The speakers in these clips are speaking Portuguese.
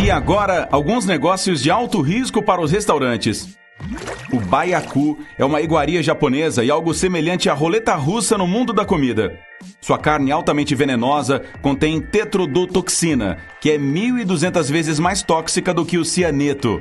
E agora, alguns negócios de alto risco para os restaurantes. O baiacu é uma iguaria japonesa e algo semelhante à roleta russa no mundo da comida. Sua carne altamente venenosa contém tetrodotoxina, que é 1.200 vezes mais tóxica do que o cianeto.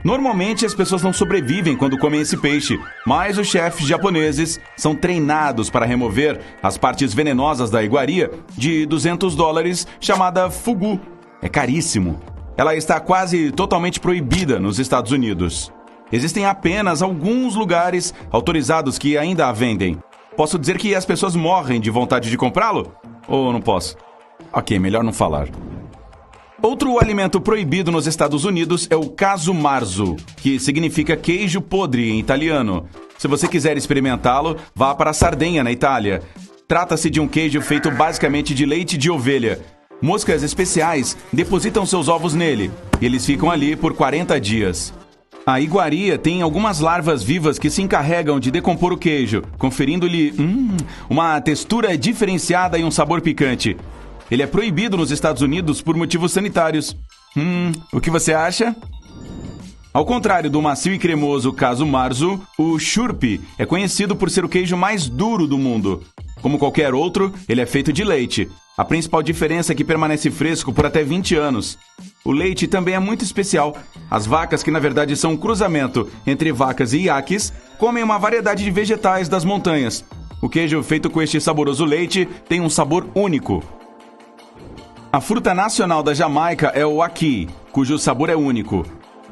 Normalmente as pessoas não sobrevivem quando comem esse peixe, mas os chefes japoneses são treinados para remover as partes venenosas da iguaria de $200, chamada fugu. É caríssimo. Ela está quase totalmente proibida nos Estados Unidos. Existem apenas alguns lugares autorizados que ainda a vendem. Posso dizer que as pessoas morrem de vontade de comprá-lo? Ou não posso? Ok, melhor não falar. Outro alimento proibido nos Estados Unidos é o casu marzu, que significa queijo podre em italiano. Se você quiser experimentá-lo, vá para a Sardenha, na Itália. Trata-se de um queijo feito basicamente de leite de ovelha. Moscas especiais depositam seus ovos nele, e eles ficam ali por 40 dias. A iguaria tem algumas larvas vivas que se encarregam de decompor o queijo, conferindo-lhe uma textura diferenciada e um sabor picante. Ele é proibido nos Estados Unidos por motivos sanitários. O que você acha? Ao contrário do macio e cremoso casu marzu, o churpi é conhecido por ser o queijo mais duro do mundo. Como qualquer outro, ele é feito de leite. A principal diferença é que permanece fresco por até 20 anos. O leite também é muito especial. As vacas, que na verdade são um cruzamento entre vacas e iaques, comem uma variedade de vegetais das montanhas. O queijo feito com este saboroso leite tem um sabor único. A fruta nacional da Jamaica é o ackee, cujo sabor é único.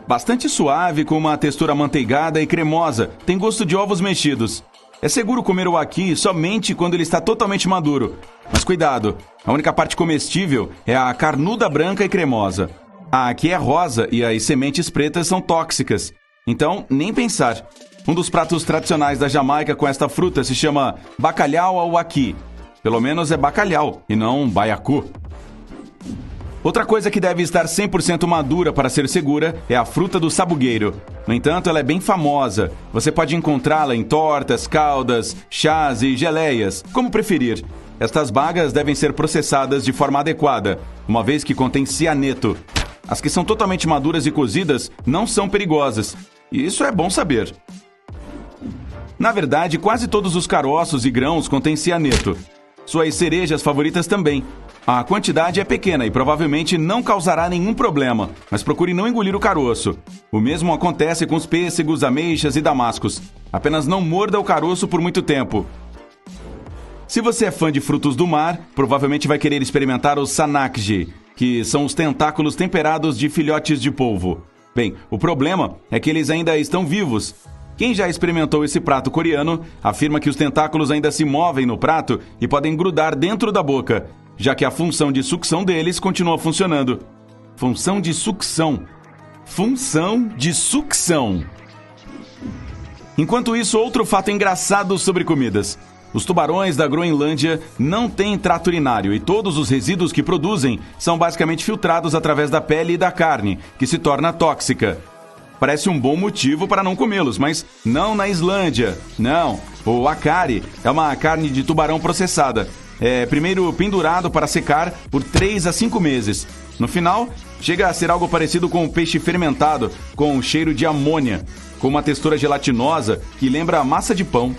Bastante suave, com uma textura amanteigada e cremosa, tem gosto de ovos mexidos. É seguro comer o ackee somente quando ele está totalmente maduro. Mas cuidado, a única parte comestível é a carnuda branca e cremosa. A ackee é rosa e as sementes pretas são tóxicas. Então, nem pensar. Um dos pratos tradicionais da Jamaica com esta fruta se chama bacalhau ao ackee. Pelo menos é bacalhau e não baiacu. Outra coisa que deve estar 100% madura para ser segura é a fruta do sabugueiro. No entanto, ela é bem famosa. Você pode encontrá-la em tortas, caldas, chás e geleias, como preferir. Estas bagas devem ser processadas de forma adequada, uma vez que contém cianeto. As que são totalmente maduras e cozidas não são perigosas. E isso é bom saber. Na verdade, quase todos os caroços e grãos contêm cianeto. Suas cerejas favoritas também. A quantidade é pequena e provavelmente não causará nenhum problema, mas procure não engolir o caroço. O mesmo acontece com os pêssegos, ameixas e damascos. Apenas não morda o caroço por muito tempo. Se você é fã de frutos do mar, provavelmente vai querer experimentar os sanakji, que são os tentáculos temperados de filhotes de polvo. Bem, o problema é que eles ainda estão vivos. Quem já experimentou esse prato coreano afirma que os tentáculos ainda se movem no prato e podem grudar dentro da boca, já que a função de sucção deles continua funcionando. Função de sucção. Função de sucção. Enquanto isso, outro fato engraçado sobre comidas. Os tubarões da Groenlândia não têm trato urinário e todos os resíduos que produzem são basicamente filtrados através da pele e da carne, que se torna tóxica. Parece um bom motivo para não comê-los, mas não na Islândia. Não, o acari é uma carne de tubarão processada. É primeiro pendurado para secar por 3 a 5 meses. No final, chega a ser algo parecido com um peixe fermentado, com um cheiro de amônia, com uma textura gelatinosa que lembra a massa de pão.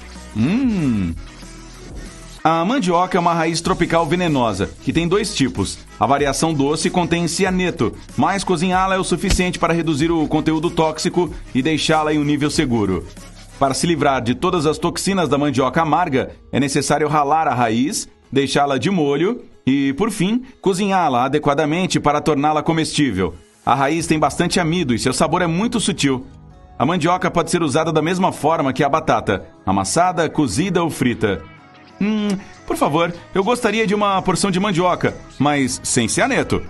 A mandioca é uma raiz tropical venenosa, que tem 2 tipos. A variação doce contém cianeto, mas cozinhá-la é o suficiente para reduzir o conteúdo tóxico e deixá-la em um nível seguro. Para se livrar de todas as toxinas da mandioca amarga, é necessário ralar a raiz, deixá-la de molho e, por fim, cozinhá-la adequadamente para torná-la comestível. A raiz tem bastante amido e seu sabor é muito sutil. A mandioca pode ser usada da mesma forma que a batata, amassada, cozida ou frita. Por favor, eu gostaria de uma porção de mandioca, mas sem cianeto.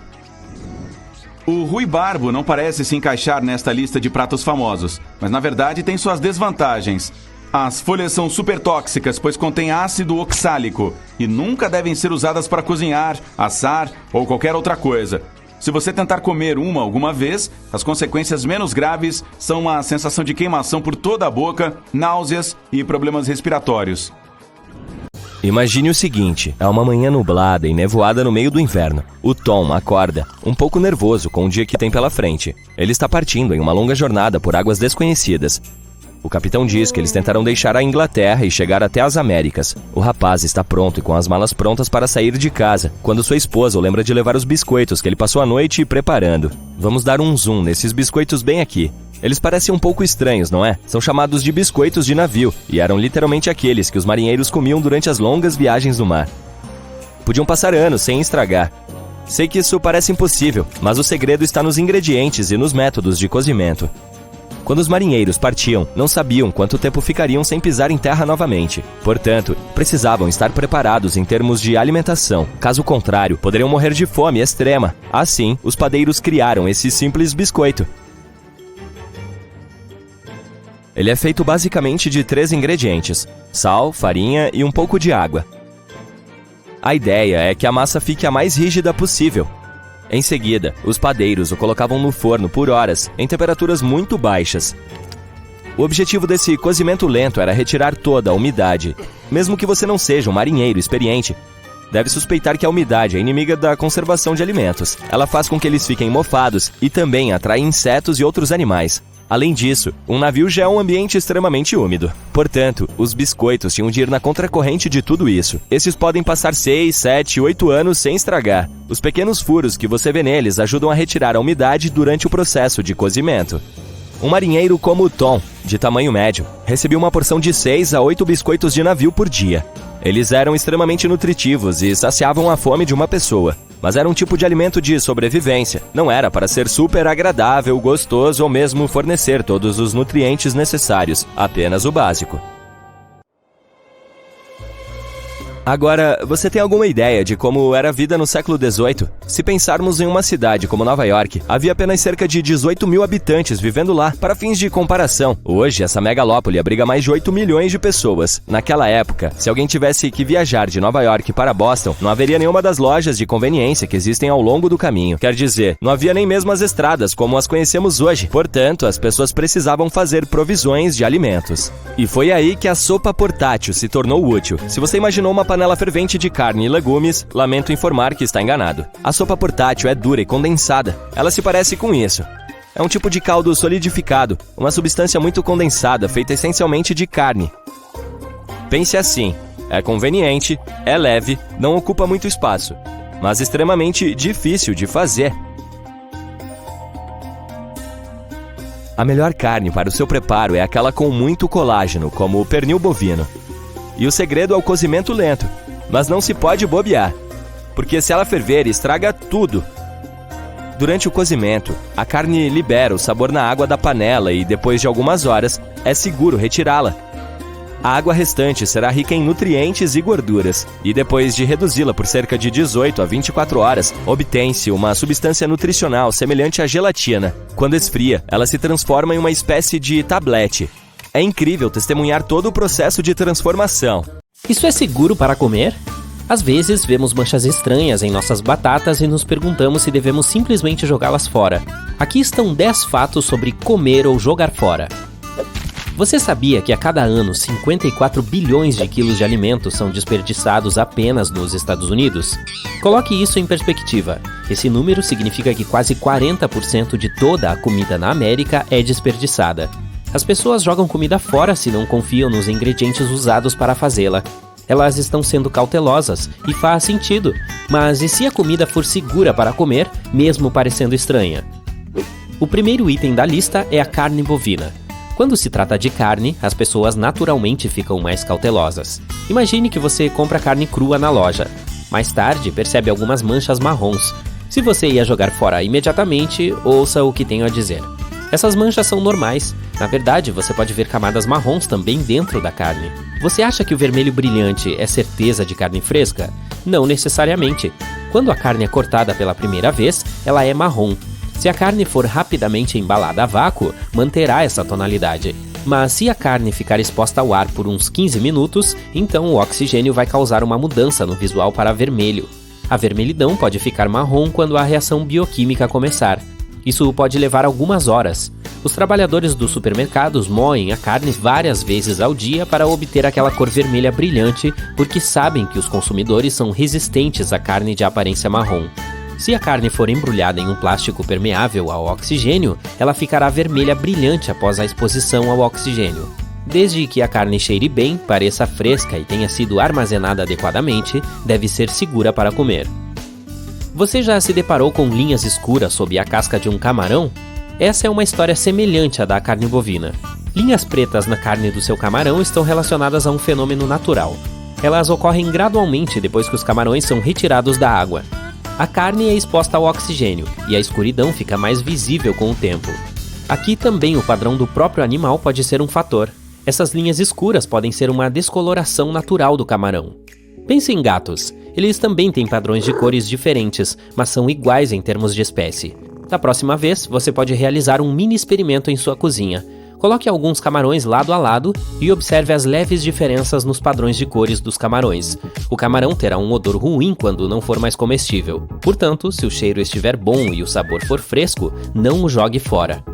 O ruibarbo não parece se encaixar nesta lista de pratos famosos, mas na verdade tem suas desvantagens. As folhas são super tóxicas, pois contêm ácido oxálico e nunca devem ser usadas para cozinhar, assar ou qualquer outra coisa. Se você tentar comer uma alguma vez, as consequências menos graves são uma sensação de queimação por toda a boca, náuseas e problemas respiratórios. Imagine o seguinte, é uma manhã nublada e nevoada no meio do inverno. O Tom acorda, um pouco nervoso com o dia que tem pela frente. Ele está partindo em uma longa jornada por águas desconhecidas. O capitão diz que eles tentarão deixar a Inglaterra e chegar até as Américas. O rapaz está pronto e com as malas prontas para sair de casa, quando sua esposa o lembra de levar os biscoitos que ele passou a noite preparando. Vamos dar um zoom nesses biscoitos bem aqui. Eles parecem um pouco estranhos, não é? São chamados de biscoitos de navio e eram literalmente aqueles que os marinheiros comiam durante as longas viagens no mar. Podiam passar anos sem estragar. Sei que isso parece impossível, mas o segredo está nos ingredientes e nos métodos de cozimento. Quando os marinheiros partiam, não sabiam quanto tempo ficariam sem pisar em terra novamente. Portanto, precisavam estar preparados em termos de alimentação. Caso contrário, poderiam morrer de fome extrema. Assim, os padeiros criaram esse simples biscoito. Ele é feito basicamente de 3 ingredientes: sal, farinha e um pouco de água. A ideia é que a massa fique a mais rígida possível. Em seguida, os padeiros o colocavam no forno por horas, em temperaturas muito baixas. O objetivo desse cozimento lento era retirar toda a umidade. Mesmo que você não seja um marinheiro experiente, deve suspeitar que a umidade é inimiga da conservação de alimentos. Ela faz com que eles fiquem mofados e também atrai insetos e outros animais. Além disso, um navio já é um ambiente extremamente úmido. Portanto, os biscoitos tinham de ir na contracorrente de tudo isso. Esses podem passar 6, 7, 8 anos sem estragar. Os pequenos furos que você vê neles ajudam a retirar a umidade durante o processo de cozimento. Um marinheiro como o Tom, de tamanho médio, recebia uma porção de 6 a 8 biscoitos de navio por dia. Eles eram extremamente nutritivos e saciavam a fome de uma pessoa. Mas era um tipo de alimento de sobrevivência. Não era para ser super agradável, gostoso ou mesmo fornecer todos os nutrientes necessários, apenas o básico. Agora, você tem alguma ideia de como era a vida no século XVIII? Se pensarmos em uma cidade como Nova York, havia apenas cerca de 18 mil habitantes vivendo lá. Para fins de comparação, hoje essa megalópole abriga mais de 8 milhões de pessoas. Naquela época, se alguém tivesse que viajar de Nova York para Boston, não haveria nenhuma das lojas de conveniência que existem ao longo do caminho. Quer dizer, não havia nem mesmo as estradas como as conhecemos hoje. Portanto, as pessoas precisavam fazer provisões de alimentos. E foi aí que a sopa portátil se tornou útil. Se você imaginou uma panela fervente de carne e legumes, lamento informar que está enganado. A sopa portátil é dura e condensada. Ela se parece com isso. É um tipo de caldo solidificado, uma substância muito condensada, feita essencialmente de carne. Pense assim, é conveniente, é leve, não ocupa muito espaço, mas extremamente difícil de fazer. A melhor carne para o seu preparo é aquela com muito colágeno, como o pernil bovino. E o segredo é o cozimento lento, mas não se pode bobear, porque se ela ferver, estraga tudo. Durante o cozimento, a carne libera o sabor na água da panela e depois de algumas horas, é seguro retirá-la. A água restante será rica em nutrientes e gorduras, e depois de reduzi-la por cerca de 18 a 24 horas, obtém-se uma substância nutricional semelhante à gelatina. Quando esfria, ela se transforma em uma espécie de tablete. É incrível testemunhar todo o processo de transformação. Isso é seguro para comer? Às vezes, vemos manchas estranhas em nossas batatas e nos perguntamos se devemos simplesmente jogá-las fora. Aqui estão 10 fatos sobre comer ou jogar fora. Você sabia que a cada ano 54 bilhões de quilos de alimentos são desperdiçados apenas nos Estados Unidos? Coloque isso em perspectiva. Esse número significa que quase 40% de toda a comida na América é desperdiçada. As pessoas jogam comida fora se não confiam nos ingredientes usados para fazê-la. Elas estão sendo cautelosas e faz sentido, mas e se a comida for segura para comer, mesmo parecendo estranha? O primeiro item da lista é a carne bovina. Quando se trata de carne, as pessoas naturalmente ficam mais cautelosas. Imagine que você compra carne crua na loja. Mais tarde, percebe algumas manchas marrons. Se você ia jogar fora imediatamente, ouça o que tenho a dizer. Essas manchas são normais. Na verdade, você pode ver camadas marrons também dentro da carne. Você acha que o vermelho brilhante é certeza de carne fresca? Não necessariamente. Quando a carne é cortada pela primeira vez, ela é marrom. Se a carne for rapidamente embalada a vácuo, manterá essa tonalidade. Mas se a carne ficar exposta ao ar por uns 15 minutos, então o oxigênio vai causar uma mudança no visual para vermelho. A vermelhidão pode ficar marrom quando a reação bioquímica começar. Isso pode levar algumas horas. Os trabalhadores dos supermercados moem a carne várias vezes ao dia para obter aquela cor vermelha brilhante, porque sabem que os consumidores são resistentes à carne de aparência marrom. Se a carne for embrulhada em um plástico permeável ao oxigênio, ela ficará vermelha brilhante após a exposição ao oxigênio. Desde que a carne cheire bem, pareça fresca e tenha sido armazenada adequadamente, deve ser segura para comer. Você já se deparou com linhas escuras sob a casca de um camarão? Essa é uma história semelhante à da carne bovina. Linhas pretas na carne do seu camarão estão relacionadas a um fenômeno natural. Elas ocorrem gradualmente depois que os camarões são retirados da água. A carne é exposta ao oxigênio e a escuridão fica mais visível com o tempo. Aqui também o padrão do próprio animal pode ser um fator. Essas linhas escuras podem ser uma descoloração natural do camarão. Pense em gatos. Eles também têm padrões de cores diferentes, mas são iguais em termos de espécie. Da próxima vez, você pode realizar um mini experimento em sua cozinha. Coloque alguns camarões lado a lado e observe as leves diferenças nos padrões de cores dos camarões. O camarão terá um odor ruim quando não for mais comestível. Portanto, se o cheiro estiver bom e o sabor for fresco, não o jogue fora.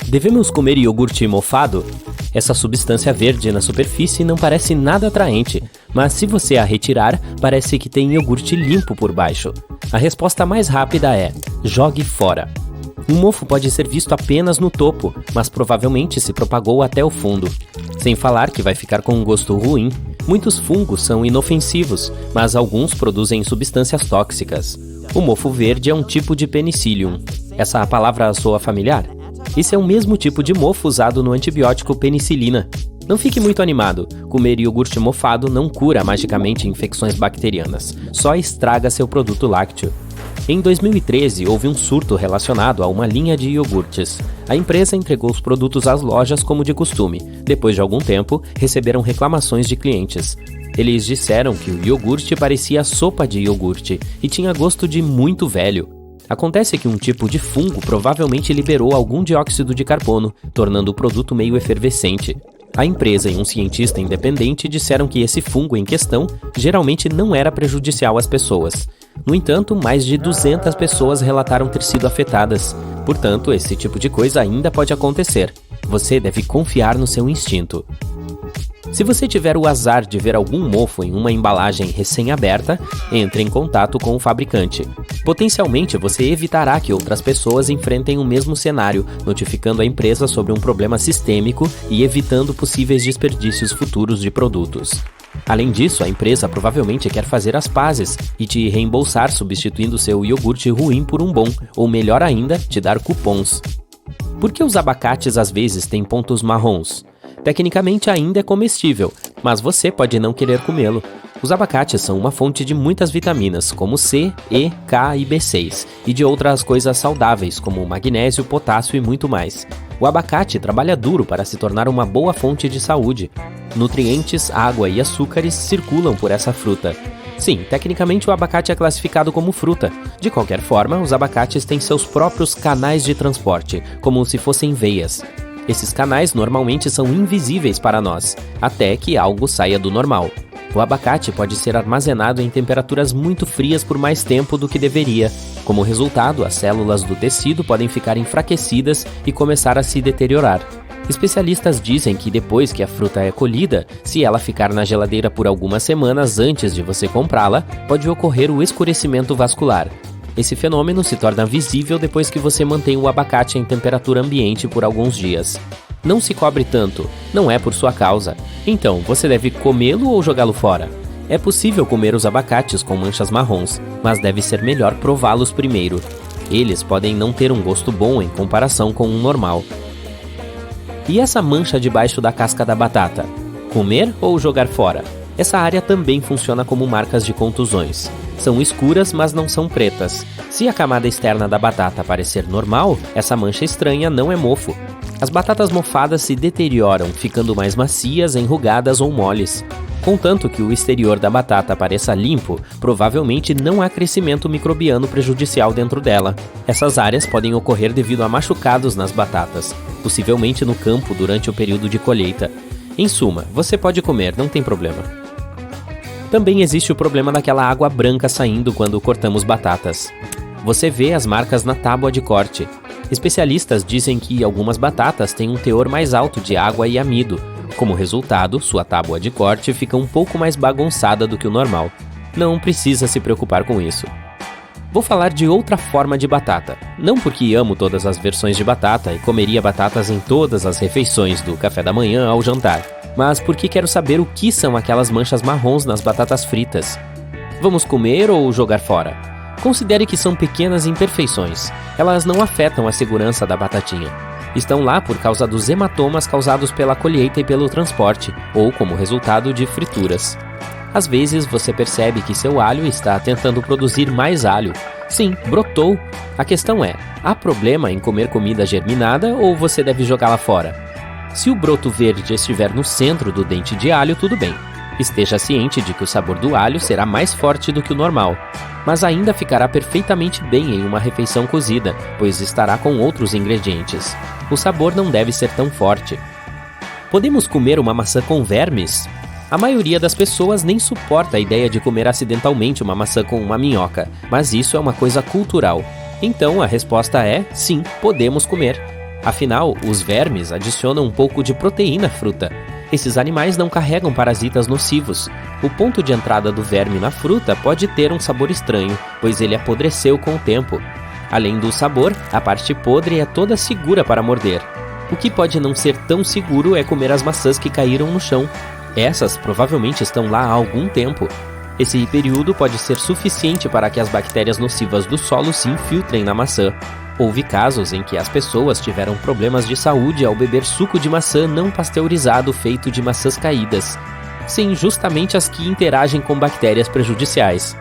Devemos comer iogurte mofado? Essa substância verde na superfície não parece nada atraente, mas se você a retirar, parece que tem iogurte limpo por baixo. A resposta mais rápida é: jogue fora. Um mofo pode ser visto apenas no topo, mas provavelmente se propagou até o fundo. Sem falar que vai ficar com um gosto ruim. Muitos fungos são inofensivos, mas alguns produzem substâncias tóxicas. O mofo verde é um tipo de penicillium. Essa palavra soa familiar? Esse é o mesmo tipo de mofo usado no antibiótico penicilina. Não fique muito animado. Comer iogurte mofado não cura magicamente infecções bacterianas, só estraga seu produto lácteo. Em 2013, houve um surto relacionado a uma linha de iogurtes. A empresa entregou os produtos às lojas como de costume. Depois de algum tempo, receberam reclamações de clientes. Eles disseram que o iogurte parecia sopa de iogurte e tinha gosto de muito velho. Acontece que um tipo de fungo provavelmente liberou algum dióxido de carbono, tornando o produto meio efervescente. A empresa e um cientista independente disseram que esse fungo em questão geralmente não era prejudicial às pessoas. No entanto, mais de 200 pessoas relataram ter sido afetadas. Portanto, esse tipo de coisa ainda pode acontecer. Você deve confiar no seu instinto. Se você tiver o azar de ver algum mofo em uma embalagem recém-aberta, entre em contato com o fabricante. Potencialmente, você evitará que outras pessoas enfrentem o mesmo cenário, notificando a empresa sobre um problema sistêmico e evitando possíveis desperdícios futuros de produtos. Além disso, a empresa provavelmente quer fazer as pazes e te reembolsar substituindo seu iogurte ruim por um bom, ou melhor ainda, te dar cupons. Por que os abacates às vezes têm pontos marrons? Tecnicamente ainda é comestível, mas você pode não querer comê-lo. Os abacates são uma fonte de muitas vitaminas, como C, E, K e B6, e de outras coisas saudáveis, como magnésio, potássio e muito mais. O abacate trabalha duro para se tornar uma boa fonte de saúde. Nutrientes, água e açúcares circulam por essa fruta. Sim, tecnicamente o abacate é classificado como fruta. De qualquer forma, os abacates têm seus próprios canais de transporte, como se fossem veias. Esses canais normalmente são invisíveis para nós, até que algo saia do normal. O abacate pode ser armazenado em temperaturas muito frias por mais tempo do que deveria. Como resultado, as células do tecido podem ficar enfraquecidas e começar a se deteriorar. Especialistas dizem que depois que a fruta é colhida, se ela ficar na geladeira por algumas semanas antes de você comprá-la, pode ocorrer o escurecimento vascular. Esse fenômeno se torna visível depois que você mantém o abacate em temperatura ambiente por alguns dias. Não se cobre tanto, não é por sua causa. Então, você deve comê-lo ou jogá-lo fora? É possível comer os abacates com manchas marrons, mas deve ser melhor prová-los primeiro. Eles podem não ter um gosto bom em comparação com um normal. E essa mancha debaixo da casca da batata? Comer ou jogar fora? Essa área também funciona como marcas de contusões. São escuras, mas não são pretas. Se a camada externa da batata parecer normal, essa mancha estranha não é mofo. As batatas mofadas se deterioram, ficando mais macias, enrugadas ou moles. Contanto que o exterior da batata pareça limpo, provavelmente não há crescimento microbiano prejudicial dentro dela. Essas áreas podem ocorrer devido a machucados nas batatas, possivelmente no campo durante o período de colheita. Em suma, você pode comer, não tem problema. Também existe o problema daquela água branca saindo quando cortamos batatas. Você vê as marcas na tábua de corte. Especialistas dizem que algumas batatas têm um teor mais alto de água e amido. Como resultado, sua tábua de corte fica um pouco mais bagunçada do que o normal. Não precisa se preocupar com isso. Vou falar de outra forma de batata. Não porque amo todas as versões de batata e comeria batatas em todas as refeições, do café da manhã ao jantar, mas porque quero saber o que são aquelas manchas marrons nas batatas fritas. Vamos comer ou jogar fora? Considere que são pequenas imperfeições. Elas não afetam a segurança da batatinha. Estão lá por causa dos hematomas causados pela colheita e pelo transporte, ou como resultado de frituras. Às vezes você percebe que seu alho está tentando produzir mais alho. Sim, brotou. A questão é, há problema em comer comida germinada ou você deve jogá-la fora? Se o broto verde estiver no centro do dente de alho, tudo bem. Esteja ciente de que o sabor do alho será mais forte do que o normal, mas ainda ficará perfeitamente bem em uma refeição cozida, pois estará com outros ingredientes. O sabor não deve ser tão forte. Podemos comer uma maçã com vermes? A maioria das pessoas nem suporta a ideia de comer acidentalmente uma maçã com uma minhoca, mas isso é uma coisa cultural. Então a resposta é sim, podemos comer. Afinal, os vermes adicionam um pouco de proteína à fruta. Esses animais não carregam parasitas nocivos. O ponto de entrada do verme na fruta pode ter um sabor estranho, pois ele apodreceu com o tempo. Além do sabor, a parte podre é toda segura para morder. O que pode não ser tão seguro é comer as maçãs que caíram no chão. Essas provavelmente estão lá há algum tempo. Esse período pode ser suficiente para que as bactérias nocivas do solo se infiltrem na maçã. Houve casos em que as pessoas tiveram problemas de saúde ao beber suco de maçã não pasteurizado feito de maçãs caídas. Sim, justamente as que interagem com bactérias prejudiciais.